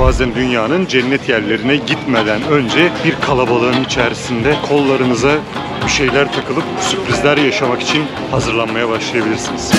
bazen dünyanın cennet yerlerine gitmeden önce bir kalabalığın içerisinde kollarınıza bir şeyler takılıp sürprizler yaşamak için hazırlanmaya başlayabilirsiniz.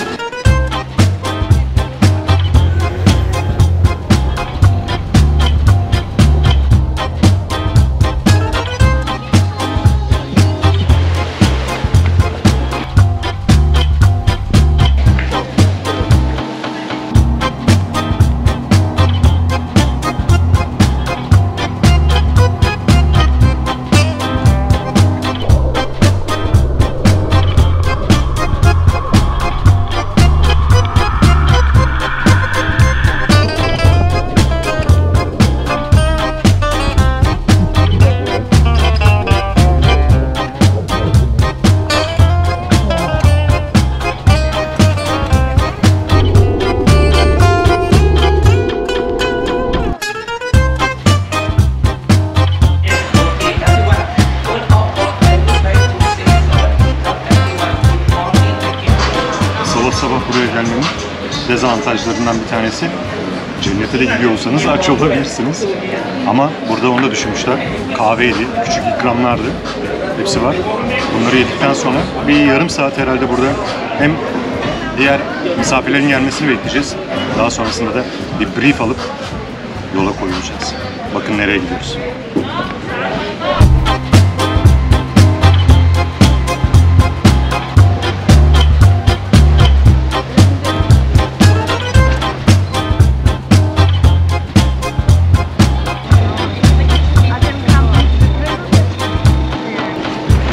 Sabah buraya gelmenin dezavantajlarından bir tanesi, cennete de gidiyorsanız aç olabilirsiniz. Ama burada onu da düşünmüşler. Kahveydi, küçük ikramlardı. Hepsi var. Bunları yedikten sonra bir yarım saat herhalde burada hem diğer misafirlerin gelmesini bekleyeceğiz. Daha sonrasında da bir brief alıp yola koyulacağız. Bakın nereye gidiyoruz.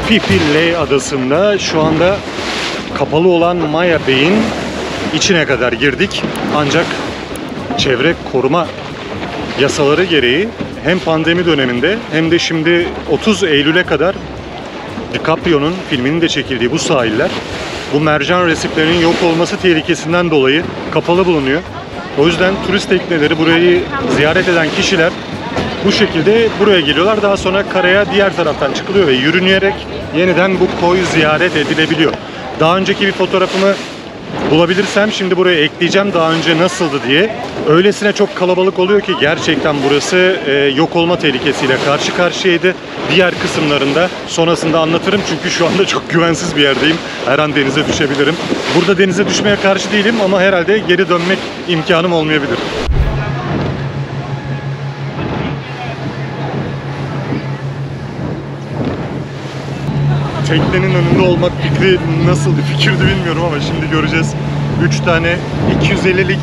Phi Phi Le adasında şu anda kapalı olan Maya Bay'in içine kadar girdik. Ancak çevre koruma yasaları gereği hem pandemi döneminde hem de şimdi 30 Eylül'e kadar DiCaprio'nun filminin de çekildiği bu sahiller bu mercan resiflerinin yok olması tehlikesinden dolayı kapalı bulunuyor. O yüzden turist tekneleri burayı ziyaret eden kişiler bu şekilde buraya geliyorlar. Daha sonra karaya diğer taraftan çıkılıyor ve yürünüyerek yeniden bu koy ziyaret edilebiliyor. Daha önceki bir fotoğrafımı bulabilirsem şimdi buraya ekleyeceğim daha önce nasıldı diye. Öylesine çok kalabalık oluyor ki gerçekten burası yok olma tehlikesiyle karşı karşıyaydı. Diğer kısımlarında sonrasında anlatırım çünkü şu anda çok güvensiz bir yerdeyim. Her an denize düşebilirim. Burada denize düşmeye karşı değilim ama herhalde geri dönmek imkanım olmayabilir. Teknenin önünde olmak fikri nasıl bir fikirdi bilmiyorum ama şimdi göreceğiz. 3 tane 250'lik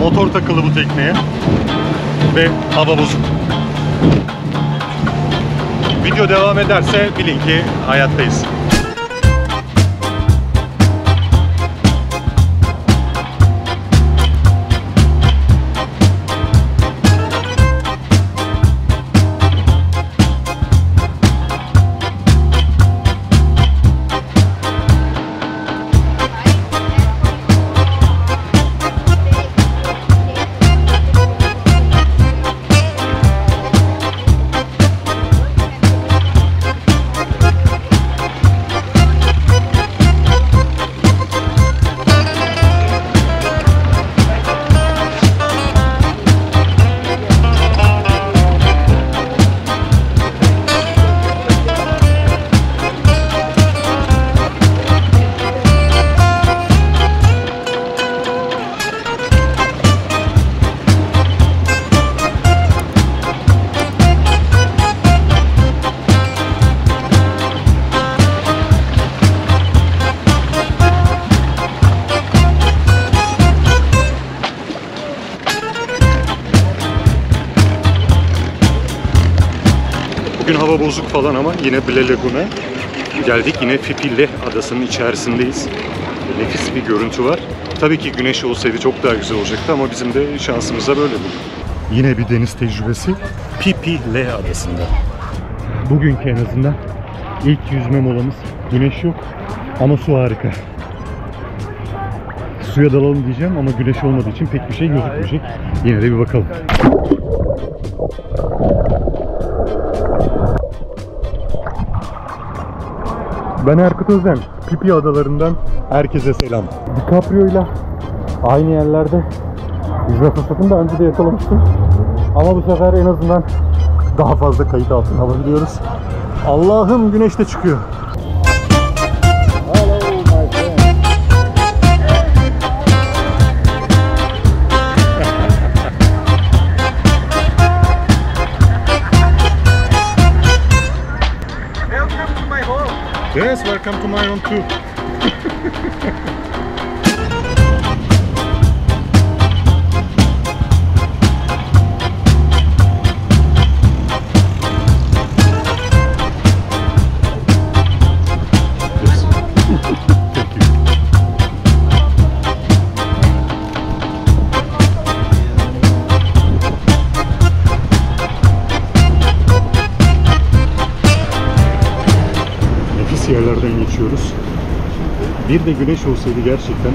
motor takılı bu tekneye ve hava bozuk. Video devam ederse bilin ki hayattayız. Bugün hava bozuk falan ama yine Ble Lagoon'a geldik. Yine Phi Phi Le adasının içerisindeyiz. Nefis bir görüntü var. Tabii ki güneş olsaydı çok daha güzel olacaktı ama bizim de şansımıza böyle bu. Yine bir deniz tecrübesi Phi Phi Le adasında. Bugünkü en azından ilk yüzme molamız. Güneş yok ama su harika. Suya dalalım diyeceğim ama güneş olmadığı için pek bir şey gözükmeyecek. Yine de bir bakalım. Ben Erkut Özden, Phi Phi adalarından herkese selam. DiCaprio'yla aynı yerlerde Yüzme fırsatını daha önce de yakalamıştım. Ama bu sefer en azından daha fazla kayıt altına alabiliyoruz. Allah'ım güneş de çıkıyor. Hello my friend. Welcome to my home. Yes, welcome to my home too. Yerlerden geçiyoruz. Bir de güneş olsaydı gerçekten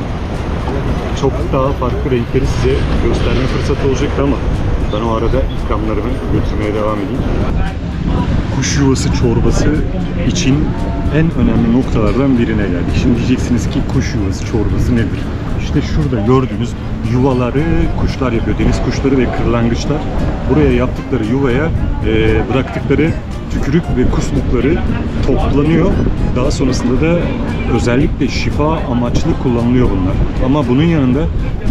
çok daha farklı renkleri size gösterme fırsatı olacaktı ama ben o arada ikramlarımı götürmeye devam edeyim. Kuş yuvası çorbası için en önemli noktalardan birine geldik. Şimdi diyeceksiniz ki kuş yuvası çorbası nedir? İşte şurada gördüğünüz yuvaları kuşlar yapıyor. Deniz kuşları ve kırlangıçlar buraya yaptıkları yuvaya bıraktıkları tükürük ve kusmukları toplanıyor. Daha sonrasında da özellikle şifa amaçlı kullanılıyor bunlar. Ama bunun yanında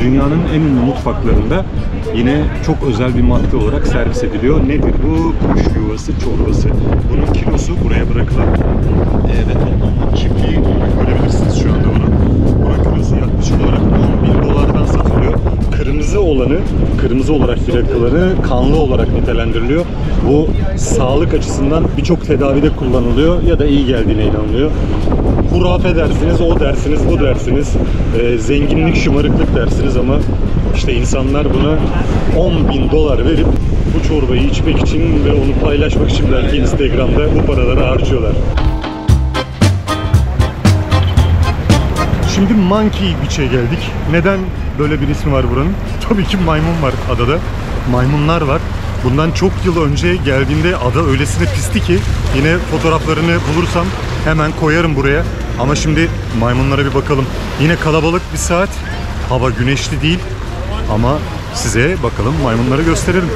dünyanın en ünlü mutfaklarında yine çok özel bir madde olarak servis ediliyor. Nedir bu? Kuş yuvası çorbası. Bunun kilosu buraya bırakılan çiftliği görebilirsiniz şu anda onu. Bunun kilosu yaklaşık olarak 10.000 dolardan satılıyor. Kırmızı olanı, kırmızı olarak bırakılanı kanlı olarak nitelendiriliyor. Bu sağlık açısından birçok tedavide kullanılıyor ya da iyi geldiğine inanılıyor. Hurafe dersiniz, o dersiniz, bu dersiniz, zenginlik, şımarıklık dersiniz ama işte insanlar buna 10.000 dolar verip bu çorbayı içmek için ve onu paylaşmak için belki Instagram'da bu paraları harcıyorlar. Şimdi Monkey Beach'e geldik. Neden böyle bir ismi var buranın? Tabii ki maymun var adada. Maymunlar var. Bundan çok yıl önce geldiğimde ada öylesine pisti ki yine fotoğraflarını bulursam hemen koyarım buraya. Ama şimdi maymunlara bir bakalım. Yine kalabalık bir saat. Hava güneşli değil. Ama size bakalım maymunları gösterelim.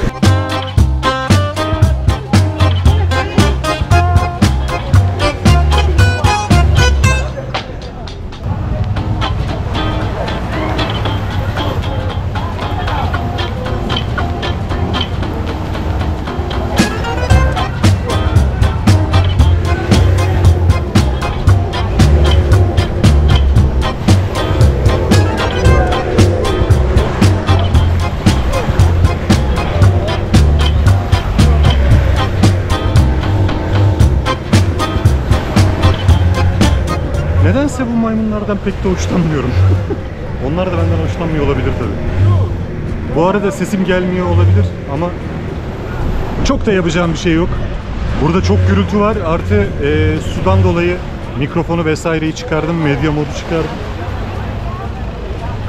Nedense bu maymunlardan pek de hoşlanmıyorum. Onlar da benden hoşlanmıyor olabilir tabii. Bu arada sesim gelmiyor olabilir ama çok da yapacağım bir şey yok. Burada çok gürültü var. Artı sudan dolayı mikrofonu vesaireyi çıkardım. Medya modu çıkardım.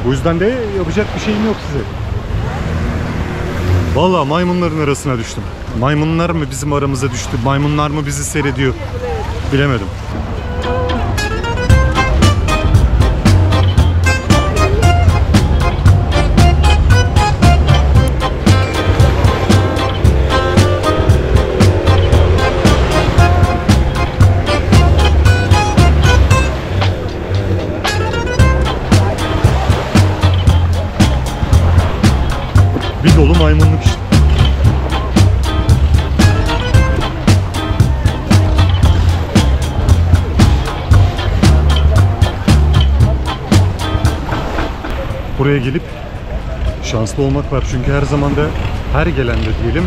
Bu yüzden de yapacak bir şeyim yok size. Vallahi maymunların arasına düştüm. Maymunlar mı bizim aramıza düştü? Maymunlar mı bizi seyrediyor? Bilemedim. Bir dolu maymunluk işte. Buraya gelip şanslı olmak var. Çünkü her zaman da her gelende diyelim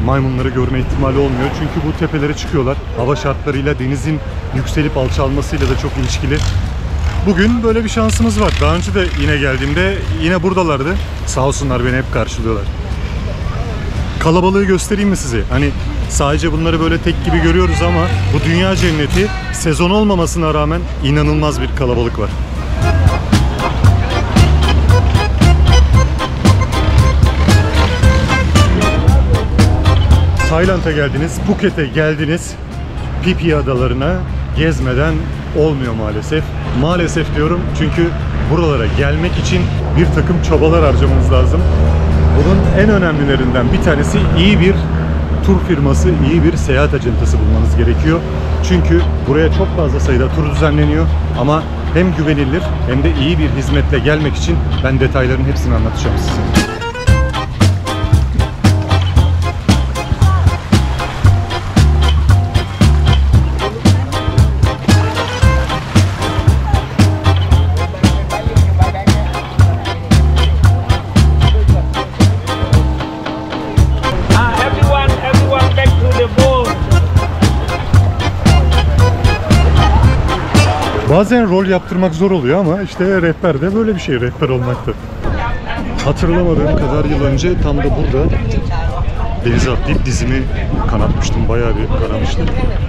maymunları görme ihtimali olmuyor. Çünkü bu tepelere çıkıyorlar. Hava şartlarıyla denizin yükselip alçalmasıyla da çok ilişkili. Bugün böyle bir şansımız var. Daha önce de yine geldiğimde yine buradalardı. Sağ olsunlar beni hep karşılıyorlar. Kalabalığı göstereyim mi size? Hani sadece bunları böyle tek gibi görüyoruz ama bu dünya cenneti sezon olmamasına rağmen inanılmaz bir kalabalık var. Tayland'a geldiniz, Phuket'e geldiniz. Phi Phi adalarına gezmeden olmuyor maalesef. Maalesef diyorum çünkü buralara gelmek için bir takım çabalar harcamanız lazım. Bunun en önemlilerinden bir tanesi iyi bir tur firması, iyi bir seyahat acentası bulmanız gerekiyor. Çünkü buraya çok fazla sayıda tur düzenleniyor ama hem güvenilir hem de iyi bir hizmetle gelmek için ben detayların hepsini anlatacağım size. Everyone back to the boat. Bazen rol yaptırmak zor oluyor ama işte rehber de böyle bir şey, rehber olmakta. Hatırlamadığım kadar yıl önce tam da burada denize atlayıp dizimi kanatmıştım. Bayağı bir kanamıştım.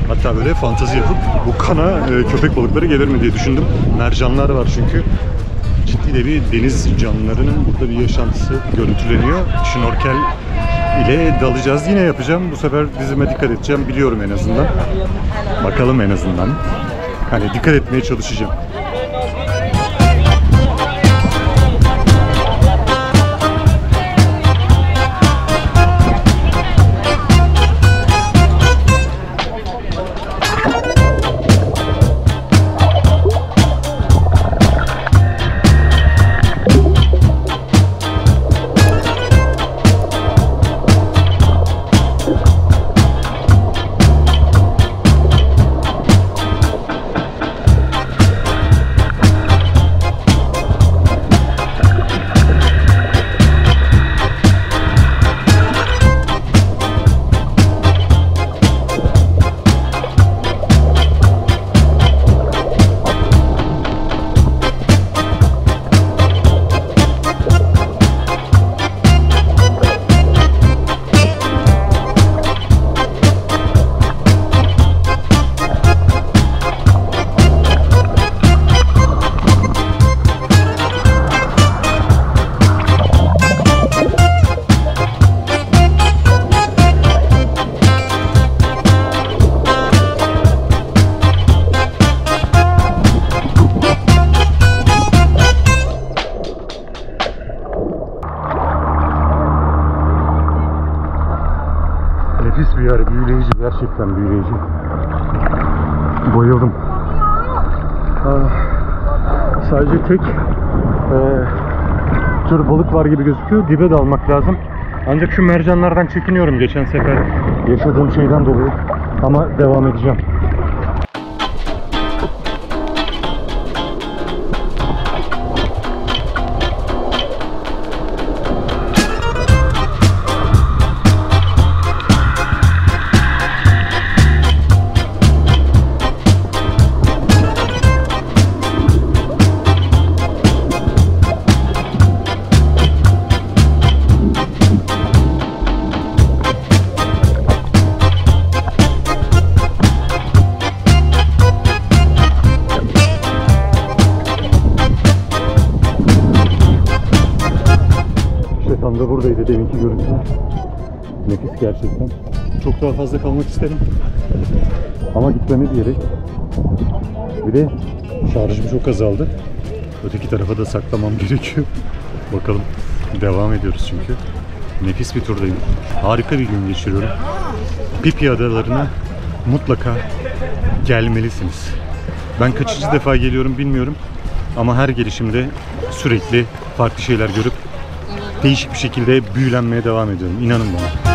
Hatta böyle fantezi yapıp bu kana köpek balıkları gelir mi diye düşündüm. Mercanlar var çünkü. Ciddi de bir deniz canlılarının burada bir yaşantısı görüntüleniyor. Şnorkel ile dalacağız. Yine yapacağım. Bu sefer dizime dikkat edeceğim. Biliyorum en azından. Bakalım en azından. Hani dikkat etmeye çalışacağım. Nefis bir yer, büyüleyici, gerçekten büyüleyici. Bayıldım. Sadece tek tür balık var gibi gözüküyor. Dibe dalmak lazım. Ancak şu mercanlardan çekiniyorum geçen sefer yaşadığım şeyden dolayı. Ama devam edeceğim. Tam da buradaydı deminki görüntü. Nefis gerçekten. Çok daha fazla kalmak isterim. Ama gitmemiz gerek. Bir de şarjım çok azaldı. Öteki tarafa da saklamam gerekiyor. Bakalım. Devam ediyoruz çünkü. Nefis bir turdayım. Harika bir gün geçiriyorum. Pipi adalarına mutlaka gelmelisiniz. Ben kaçıncı defa geliyorum bilmiyorum. Ama her gelişimde sürekli farklı şeyler görüp değişik bir şekilde büyülenmeye devam ediyorum. İnanın bana.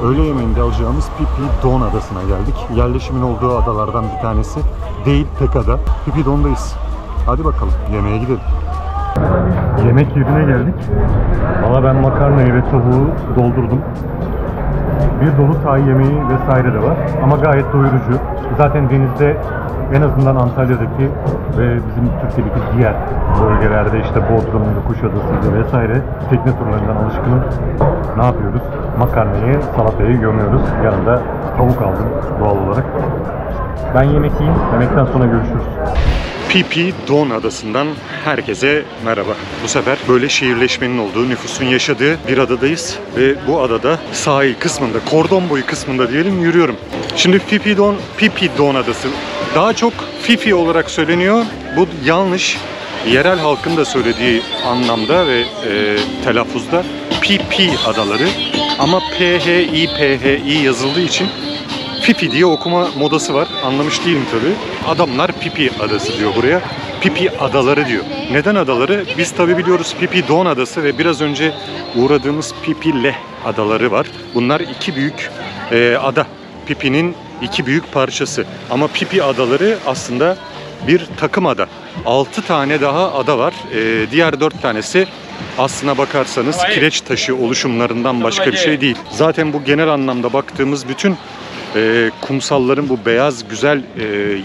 Öğle yemeğinde alacağımız Pipidon adasına geldik. Yerleşimin olduğu adalardan bir tanesi. Değil, tek ada. Pipidon'dayız. Hadi bakalım, yemeğe gidelim. Yemek yerine geldik. Valla ben makarnayı ve tavuğu doldurdum. Bir dolu tay yemeği vesaire de var ama gayet doyurucu. Zaten denizde en azından Antalya'daki ve bizim Türkiye'deki diğer bölgelerde işte Bodrum'da, Kuşadası'ydı vesaire tekne turlarından alışkınım. Ne yapıyoruz? Makarnayı, salatayı gömüyoruz. Yanında tavuk aldım doğal olarak. Ben yemek yiyeyim. Yemekten sonra görüşürüz. Phi Phi Don Adası'ndan herkese merhaba. Bu sefer böyle şehirleşmenin olduğu, nüfusun yaşadığı bir adadayız. Ve bu adada sahil kısmında, kordon boyu kısmında diyelim yürüyorum. Şimdi Phi Phi Don Adası daha çok Phi Phi olarak söyleniyor. Bu yanlış. Yerel halkın da söylediği anlamda ve telaffuzda Phi Phi adaları. Ama P-H-I yazıldığı için Phi Phi diye okuma modası var. Anlamış değilim tabii. Adamlar Phi Phi adası diyor buraya. Phi Phi adaları diyor. Neden adaları? Biz tabii biliyoruz Phi Phi Don adası ve biraz önce uğradığımız Phi Phi Leh adaları var. Bunlar iki büyük ada. Phi Phi'nin iki büyük parçası. Ama Phi Phi adaları aslında bir takım ada. 6 tane daha ada var. Diğer 4 tanesi aslına bakarsanız kireç taşı oluşumlarından başka bir şey değil. Zaten bu genel anlamda baktığımız bütün kumsalların bu beyaz güzel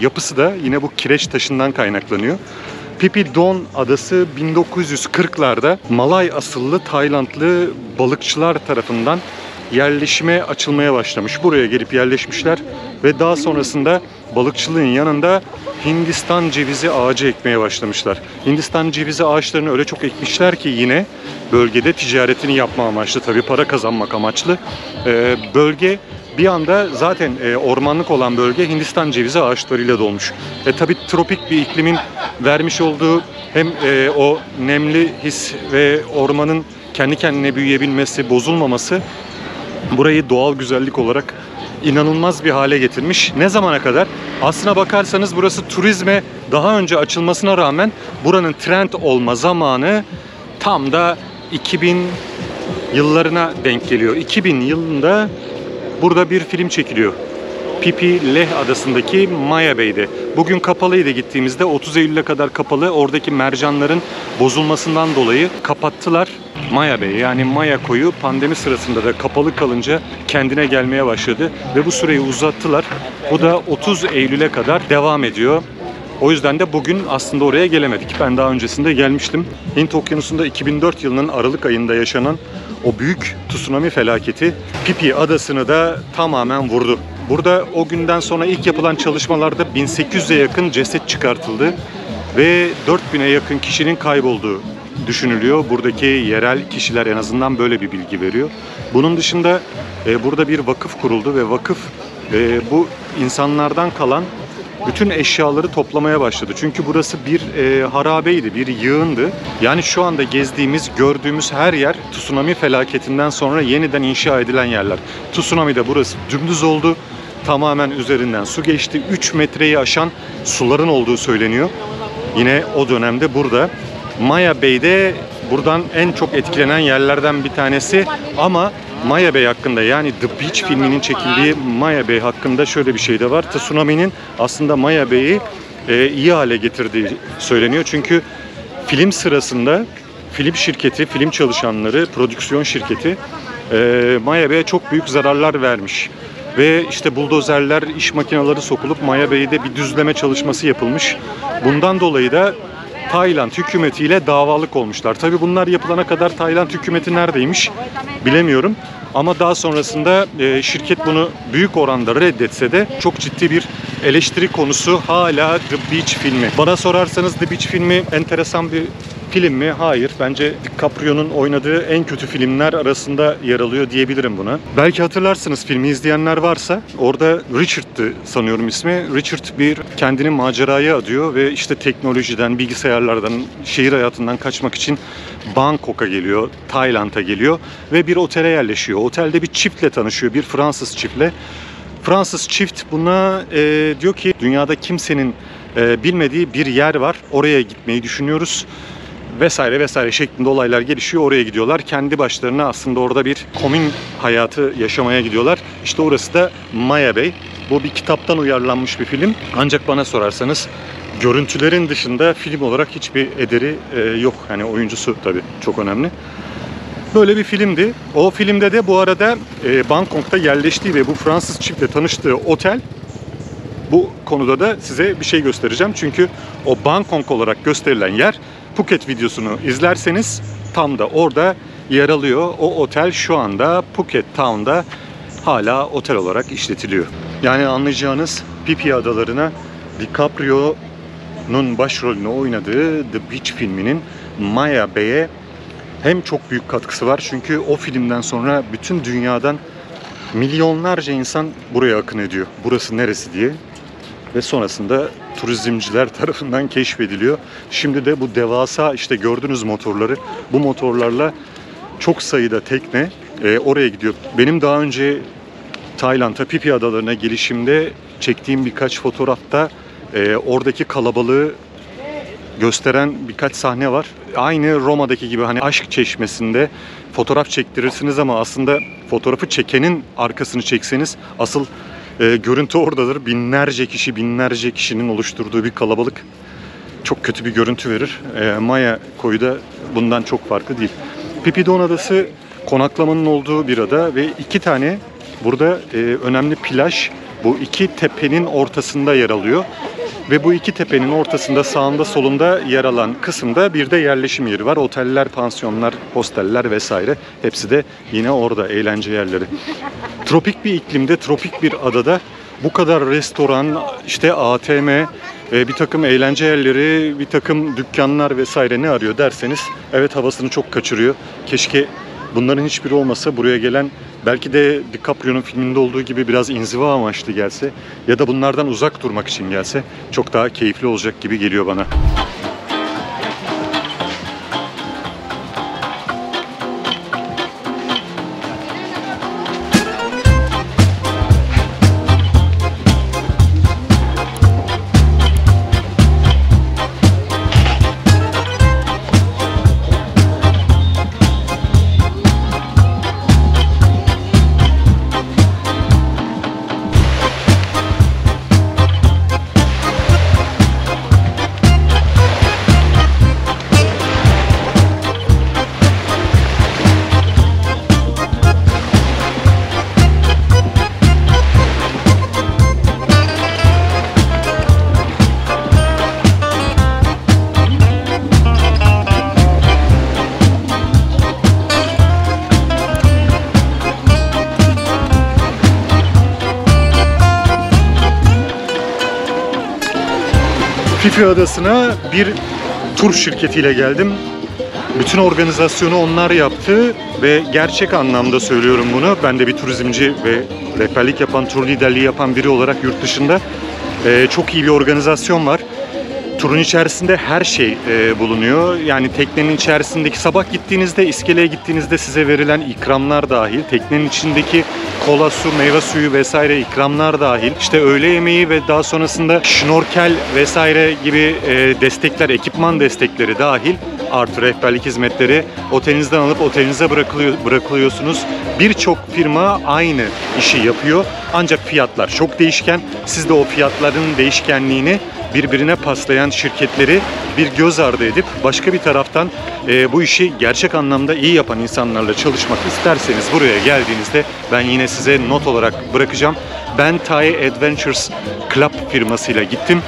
yapısı da yine bu kireç taşından kaynaklanıyor. Phi Phi Don adası 1940'larda Malay asıllı Taylandlı balıkçılar tarafından yerleşime açılmaya başlamış. Buraya gelip yerleşmişler ve daha sonrasında balıkçılığın yanında Hindistan cevizi ağacı ekmeye başlamışlar. Hindistan cevizi ağaçlarını öyle çok ekmişler ki yine bölgede ticaretini yapma amaçlı, tabii para kazanmak amaçlı. Bölge bir anda zaten ormanlık olan bölge Hindistan cevizi ağaçlarıyla dolmuş. Tabii tropik bir iklimin vermiş olduğu hem o nemli his ve ormanın kendi kendine büyüyebilmesi, bozulmaması burayı doğal güzellik olarak inanılmaz bir hale getirmiş. Ne zamana kadar? Aslına bakarsanız burası turizme daha önce açılmasına rağmen buranın trend olma zamanı tam da 2000 yıllarına denk geliyor. 2000 yılında burada bir film çekiliyor. Phi Phi Leh adasındaki Maya Bay'de. Bugün kapalıydı gittiğimizde. 30 Eylül'e kadar kapalı. Oradaki mercanların bozulmasından dolayı kapattılar Maya Bay. Yani Maya koyu pandemi sırasında da kapalı kalınca kendine gelmeye başladı. Ve bu süreyi uzattılar. Bu da 30 Eylül'e kadar devam ediyor. O yüzden de bugün aslında oraya gelemedik. Ben daha öncesinde gelmiştim. Hint Okyanusu'nda 2004 yılının Aralık ayında yaşanan o büyük tsunami felaketi Phi Phi adasını da tamamen vurdu. Burada o günden sonra ilk yapılan çalışmalarda 1800'e yakın ceset çıkartıldı ve 4000'e yakın kişinin kaybolduğu düşünülüyor. Buradaki yerel kişiler en azından böyle bir bilgi veriyor. Bunun dışında burada bir vakıf kuruldu ve vakıf bu insanlardan kalan bütün eşyaları toplamaya başladı. Çünkü burası bir harabeydi, bir yığındı. Yani şu anda gezdiğimiz, gördüğümüz her yer tsunami felaketinden sonra yeniden inşa edilen yerler. Tsunami'de burası dümdüz oldu. Tamamen üzerinden su geçti. 3 metreyi aşan suların olduğu söyleniyor. Yine o dönemde burada. Maya Bay'de buradan en çok etkilenen yerlerden bir tanesi ama Maya Bay hakkında, yani The Beach filminin çekildiği Maya Bay hakkında şöyle bir şey de var. Tsunami'nin aslında Maya Bay'i iyi hale getirdiği söyleniyor. Çünkü film sırasında film şirketi, film çalışanları, prodüksiyon şirketi Maya Bay'e çok büyük zararlar vermiş. Ve işte buldozerler, iş makineleri sokulup Maya Bay'de bir düzleme çalışması yapılmış. Bundan dolayı da Tayland hükümetiyle davalık olmuşlar. Tabii bunlar yapılana kadar Tayland hükümeti neredeymiş bilemiyorum. Ama daha sonrasında şirket bunu büyük oranda reddetse de çok ciddi bir eleştiri konusu hala The Beach filmi. Bana sorarsanız The Beach filmi enteresan bir film mi? Hayır. Bence DiCaprio'nun oynadığı en kötü filmler arasında yer alıyor diyebilirim buna. Belki hatırlarsınız, filmi izleyenler varsa. Orada Richard'tı sanıyorum ismi. Richard bir kendini maceraya adıyor ve işte teknolojiden, bilgisayarlardan, şehir hayatından kaçmak için Bangkok'a geliyor, Tayland'a geliyor ve bir otele yerleşiyor. Otelde bir çiftle tanışıyor, bir Fransız çiftle. Fransız çift buna diyor ki dünyada kimsenin bilmediği bir yer var. Oraya gitmeyi düşünüyoruz. Vesaire vesaire şeklinde olaylar gelişiyor. Oraya gidiyorlar. Kendi başlarına aslında orada bir komün hayatı yaşamaya gidiyorlar. İşte orası da Maya Bay. Bu bir kitaptan uyarlanmış bir film. Ancak bana sorarsanız görüntülerin dışında film olarak hiçbir ederi yok. Hani oyuncusu tabii çok önemli. Böyle bir filmdi. O filmde de bu arada Bangkok'ta yerleştiği ve bu Fransız çiftle tanıştığı otel, bu konuda da size bir şey göstereceğim. Çünkü o Bangkok olarak gösterilen yer, Phuket videosunu izlerseniz tam da orada yer alıyor. O otel şu anda Phuket Town'da hala otel olarak işletiliyor. Yani anlayacağınız Phi Phi adalarına DiCaprio DiCaprio'nun başrolünü oynadığı The Beach filminin Maya Bay'e hem çok büyük katkısı var. Çünkü o filmden sonra bütün dünyadan milyonlarca insan buraya akın ediyor. Burası neresi diye. Ve sonrasında turizmciler tarafından keşfediliyor. Şimdi de bu devasa işte gördüğünüz motorları, bu motorlarla çok sayıda tekne oraya gidiyor. Benim daha önce Tayland'a, Phi Phi Adalarına gelişimde çektiğim birkaç fotoğrafta oradaki kalabalığı gösteren birkaç sahne var. Aynı Roma'daki gibi hani aşk çeşmesinde fotoğraf çektirirsiniz ama aslında fotoğrafı çekenin arkasını çekseniz asıl görüntü oradadır. Binlerce kişi, binlerce kişinin oluşturduğu bir kalabalık çok kötü bir görüntü verir. Maya koyu da bundan çok farklı değil. Phi Phi Don Adası konaklamanın olduğu bir ada ve iki tane burada önemli plaj bu iki tepenin ortasında yer alıyor. Ve bu iki tepenin ortasında sağında solunda yer alan kısımda bir de yerleşim yeri var. Oteller, pansiyonlar, hosteller vesaire. Hepsi de yine orada eğlence yerleri. Tropik bir iklimde, tropik bir adada bu kadar restoran, işte ATM, bir takım eğlence yerleri, bir takım dükkanlar vesaire ne arıyor derseniz evet havasını çok kaçırıyor. Keşke bunların hiçbiri olmasa, buraya gelen belki de DiCaprio'nun filminde olduğu gibi biraz inziva amaçlı gelse ya da bunlardan uzak durmak için gelse çok daha keyifli olacak gibi geliyor bana. Phi Phi Adası'na bir tur şirketiyle geldim. Bütün organizasyonu onlar yaptı ve gerçek anlamda söylüyorum bunu. Ben de bir turizmci ve rehberlik yapan, tur liderliği yapan biri olarak yurt dışında çok iyi bir organizasyon var. Turun içerisinde her şey bulunuyor. Yani teknenin içerisindeki sabah gittiğinizde, iskeleye gittiğinizde size verilen ikramlar dahil, teknenin içindeki kola, su, meyve suyu vesaire ikramlar dahil, işte öğle yemeği ve daha sonrasında şnorkel vesaire gibi destekler, ekipman destekleri dahil artı rehberlik hizmetleri otelinizden alıp otelinize bırakılıyorsunuz. Birçok firma aynı işi yapıyor ancak fiyatlar çok değişken. Siz de o fiyatların değişkenliğini birbirine paslayan şirketleri bir göz ardı edip başka bir taraftan bu işi gerçek anlamda iyi yapan insanlarla çalışmak isterseniz buraya geldiğinizde ben yine size not olarak bırakacağım. Ben Thai Adventures Club firmasıyla gittim.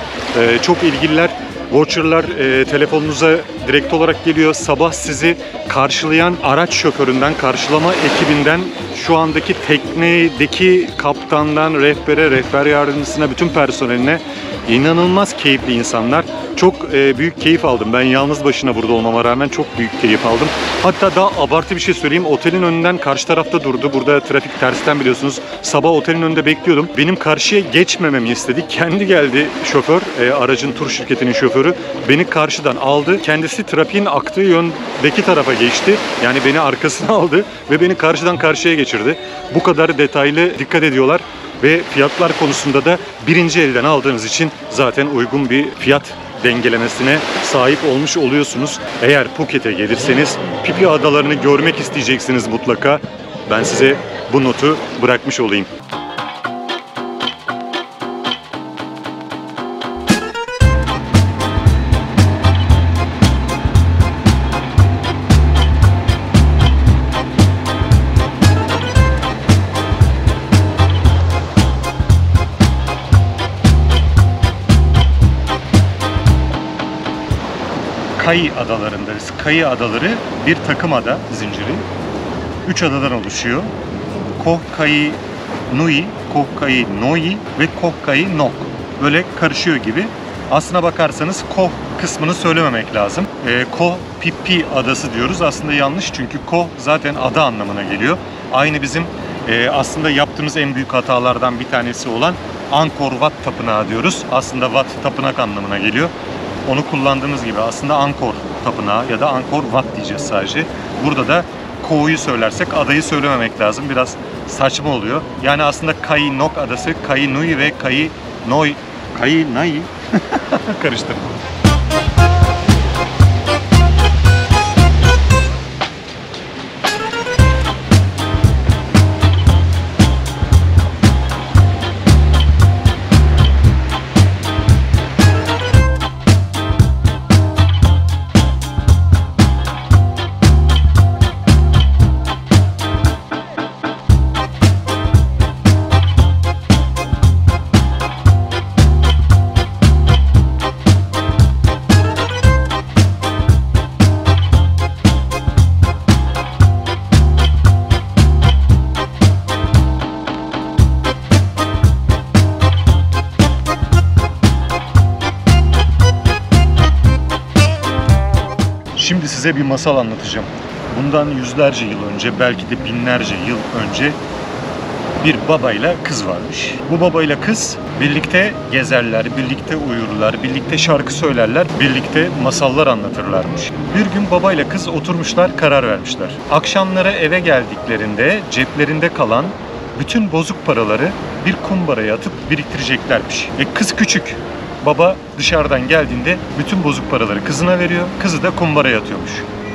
Çok ilgililer. Voucher'lar telefonunuza direkt olarak geliyor. Sabah sizi karşılayan araç şoföründen, karşılama ekibinden, şu andaki teknedeki kaptandan, rehbere, rehber yardımcısına, bütün personeline inanılmaz keyifli insanlar. Çok büyük keyif aldım. Ben yalnız başına burada olmama rağmen çok büyük keyif aldım. Hatta daha abartı bir şey söyleyeyim. Otelin önünden karşı tarafta durdu. Burada trafik tersten biliyorsunuz. Sabah otelin önünde bekliyordum. Benim karşıya geçmememi istedi. Kendi geldi şoför, aracın tur şirketinin şoförü. Beni karşıdan aldı. Kendisi trafiğin aktığı yöndeki tarafa geçti. Yani beni arkasına aldı ve beni karşıdan karşıya geçirdi. Bu kadar detaylı dikkat ediyorlar. Ve fiyatlar konusunda da birinci elden aldığınız için zaten uygun bir fiyat dengelemesine sahip olmuş oluyorsunuz. Eğer Phuket'e gelirseniz Phi Phi adalarını görmek isteyeceksiniz mutlaka. Ben size bu notu bırakmış olayım. Kai adalarındayız. Kai adaları bir takım ada zinciri. 3 adadan oluşuyor. Koh Kai Nui, Koh Kai Noi ve Koh Kai Nok. Böyle karışıyor gibi. Aslına bakarsanız Koh kısmını söylememek lazım. Koh Phi Phi adası diyoruz. Aslında yanlış, çünkü Koh zaten ada anlamına geliyor. Aynı bizim aslında yaptığımız en büyük hatalardan bir tanesi olan Angkor Wat Tapınağı diyoruz. Aslında Wat tapınak anlamına geliyor. Onu kullandığımız gibi aslında Angkor Tapınağı ya da Angkor Wat diyeceğiz sadece. Burada da Koh'u söylersek adayı söylememek lazım. Biraz saçma oluyor. Yani aslında Kai Nok adası, Kai Nui ve Kai Noi, Kai Nai karıştırdım. Şimdi size bir masal anlatacağım. Bundan yüzlerce yıl önce, belki de binlerce yıl önce bir babayla kız varmış. Bu babayla kız birlikte gezerler, birlikte uyurlar, birlikte şarkı söylerler, birlikte masallar anlatırlarmış. Bir gün babayla kız oturmuşlar, karar vermişler. Akşamları eve geldiklerinde ceplerinde kalan bütün bozuk paraları bir kumbaraya atıp biriktireceklermiş. Kız küçük. Baba dışarıdan geldiğinde bütün bozuk paraları kızına veriyor. Kızı da kumbaraya atıyormuş.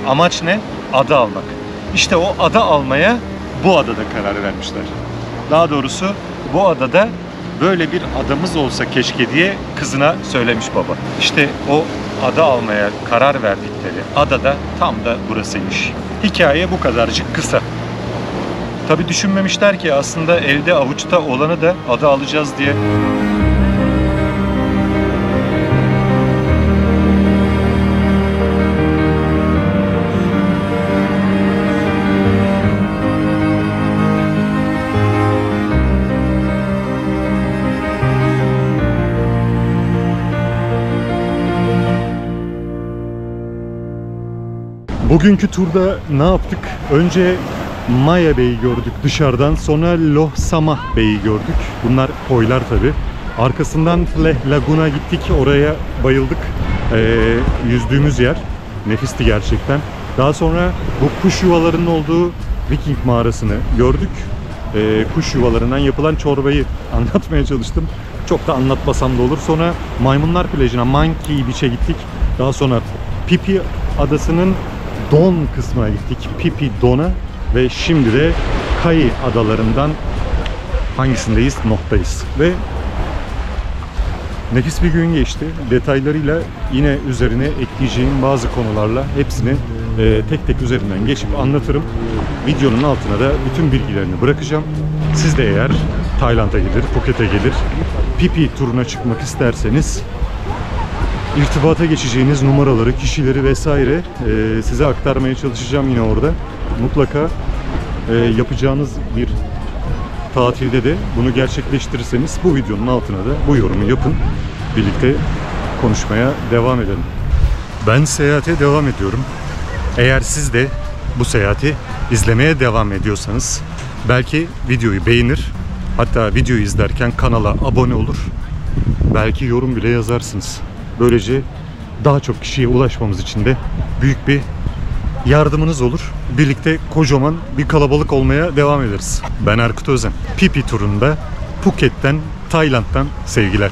Amaç ne? Ada almak. İşte o ada almaya bu adada karar vermişler. Daha doğrusu bu adada böyle bir adamız olsa keşke diye kızına söylemiş baba. İşte o ada almaya karar verdikleri adada tam da burasıymış. Hikaye bu kadarcık kısa. Tabii düşünmemişler ki aslında elde avuçta olanı da ada alacağız diye. Bugünkü turda ne yaptık? Önce Maya Bey'i gördük dışarıdan, sonra Loh Samah Bey'i gördük. Bunlar koylar tabi. Arkasından Fleh Lagoon'a gittik, oraya bayıldık. Yüzdüğümüz yer nefisti gerçekten. Daha sonra bu kuş yuvalarının olduğu Viking mağarasını gördük. Kuş yuvalarından yapılan çorbayı anlatmaya çalıştım. Çok da anlatmasam da olur. Sonra Maymunlar Plajı'na, Monkey Beach'e gittik. Daha sonra Phi Phi adasının Don kısmına gittik. Phi Phi Don'a ve şimdi de Kai adalarından hangisindeyiz? Noktayız. Ve nefis bir gün geçti. Detaylarıyla yine üzerine ekleyeceğim bazı konularla hepsini tek tek üzerinden geçip anlatırım. Videonun altına da bütün bilgilerini bırakacağım. Siz de eğer Tayland'a gelir, Phuket'e gelir, Phi Phi turuna çıkmak isterseniz İrtibata geçeceğiniz numaraları, kişileri vesaire size aktarmaya çalışacağım yine orada. Mutlaka yapacağınız bir tatilde de bunu gerçekleştirirseniz bu videonun altına da bu yorumu yapın. Birlikte konuşmaya devam edelim. Ben seyahate devam ediyorum. Eğer siz de bu seyahati izlemeye devam ediyorsanız belki videoyu beğenir, hatta videoyu izlerken kanala abone olur, belki yorum bile yazarsınız. Böylece daha çok kişiye ulaşmamız için de büyük bir yardımınız olur. Birlikte kocaman bir kalabalık olmaya devam ederiz. Ben Erkut Özen. Phi Phi turunda Phuket'ten, Tayland'dan sevgiler.